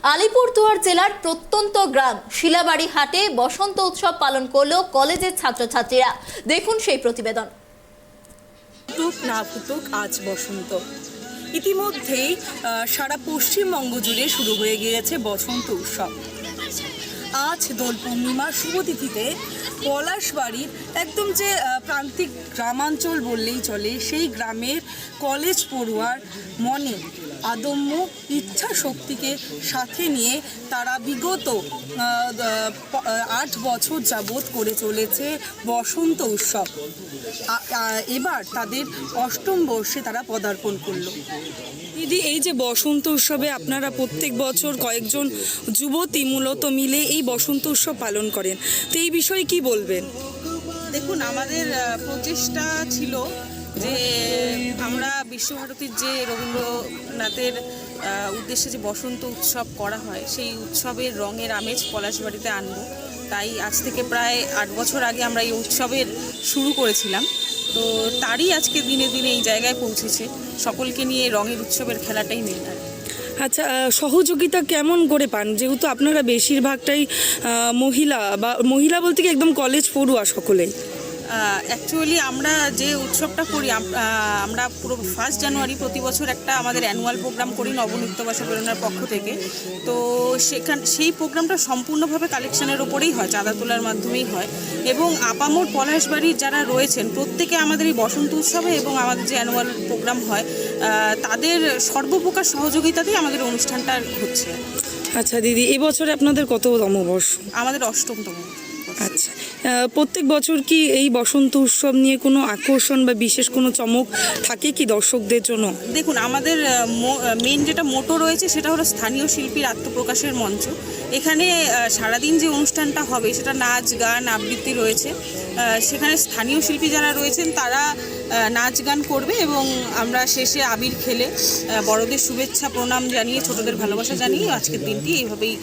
আলিপুরদুয়ার জেলার প্রত্যন্ত গ্রাম শিলাবাড়ি হাটে বসন্ত উৎসব পালন করলো কলেজের ছাত্রছাত্রীরা। দেখুন সেই প্রতিবেদন। ফুটুক না ফুটুক আজ বসন্ত। ইতিমধ্যেই সারা পশ্চিমবঙ্গ জুড়ে শুরু হয়ে গিয়েছে বসন্ত উৎসব। আজ দোল পূর্ণিমার শুভতিথিতে পলাশবাড়ির একদম যে প্রান্তিক গ্রামাঞ্চল বললেই চলে, সেই গ্রামের কলেজ পড়ুয়ার মনে আদম্য ইচ্ছা শক্তিকে সাথে নিয়ে তারা বিগত 8 বছর যাবৎ করে চলেছে বসন্ত উৎসব। এবার তাদের 8ম বর্ষে তারা পদার্পণ করলো। দিদি, এই যে বসন্ত উৎসবে আপনারা প্রত্যেক বছর কয়েকজন যুবতী মূলত মিলে এই বসন্ত উৎসব পালন করেন, তো এই বিষয়ে কি বলবেন? দেখুন, আমাদের প্রচেষ্টা ছিল যে আমরা বিশ্বভারতীর যে রবীন্দ্রনাথের উদ্দেশ্যে যে বসন্ত উৎসব করা হয়, সেই উৎসবের রঙের আমেজ পলাশবাড়িতে আনবো। তাই আজ থেকে প্রায় 8 বছর আগে আমরা এই উৎসবের শুরু করেছিলাম। তো তারই আজকে দিনে দিনে এই জায়গায় পৌঁছেছে। সকলকে নিয়ে রঙের উৎসবের খেলাটাই মেন। আচ্ছা, সহযোগিতা কেমন করে পান, যেহেতু আপনারা বেশিরভাগটাই মহিলা বলতে কি একদম কলেজ পড়ুয়া সকলেই? অ্যাকচুয়ালি আমরা যে উৎসবটা করি, আমরা পুরো 1 জানুয়ারি প্রতি বছর একটা আমাদের অ্যানুয়াল প্রোগ্রাম করি নবনিত্য ভাষা প্রেরণার পক্ষ থেকে। তো সেই প্রোগ্রামটা সম্পূর্ণভাবে কালেকশনের ওপরেই হয়, চাঁদা তোলার মাধ্যমেই হয়। এবং আপামর পলাশবাড়ির যারা রয়েছেন প্রত্যেকে আমাদের এই বসন্ত উৎসবে এবং আমাদের যে অ্যানুয়াল প্রোগ্রাম হয় তাদের সর্বপ্রকার সহযোগিতাতেই আমাদের অনুষ্ঠানটা হচ্ছে। আচ্ছা দিদি, এবছরে আপনাদের কততম বর্ষ? আমাদের 8মতম। আচ্ছা, প্রত্যেক বছর কি এই বসন্ত উৎসব নিয়ে কোনো আকর্ষণ বা বিশেষ কোনো চমক থাকে কি দর্শকদের জন্য? দেখুন, আমাদের মেন যেটা মোটো রয়েছে সেটা হলো স্থানীয় শিল্পীর আত্মপ্রকাশের মঞ্চ। এখানে সারাদিন যে অনুষ্ঠানটা হবে সেটা নাচ গান আবৃত্তি রয়েছে। সেখানে স্থানীয় শিল্পী যারা রয়েছেন তারা নাচ গান করবে এবং আমরা শেষে আবির খেলে বড়দের শুভেচ্ছা প্রণাম জানিয়ে ছোটদের ভালোবাসা জানিয়ে আজকের দিনটি এইভাবেই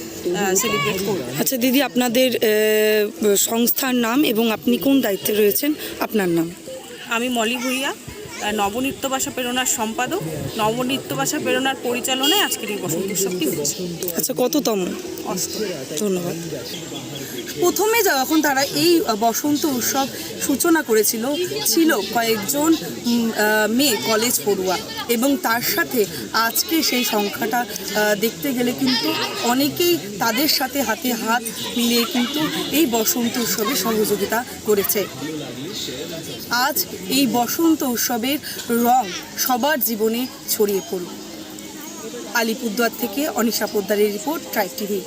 সেলিব্রেট করব। আচ্ছা দিদি, আপনাদের সংস্থার নাম এবং আপনি কোন দায়িত্বে রয়েছেন, আপনার নাম? আমি মলি ভুইয়া, নবনিত্য ভাষা প্রেরণার সম্পাদক। নবনিত্য ভাষা প্রেরণার পরিচালনায় আজকের এই বসন্ত উৎসবটি হচ্ছে। আচ্ছা, কততম? 8ম। ধন্যবাদ। প্রথমে যখন তারা এই বসন্ত উৎসব সূচনা করেছিল, ছিল কয়েকজন মেয়ে কলেজ পড়ুয়া, এবং তার সাথে আজকে সেই সংখ্যাটা দেখতে গেলে কিন্তু অনেকেই তাদের সাথে হাতে হাত মিলিয়ে কিন্তু এই বসন্ত উৎসবে সহযোগিতা করেছে। আজ এই বসন্ত উৎসবের রং সবার জীবনে ছড়িয়ে পড়ল। আলিপুরদুয়ার থেকে অনিশা পোদ্দারের রিপোর্ট, ট্রাইব টিভি।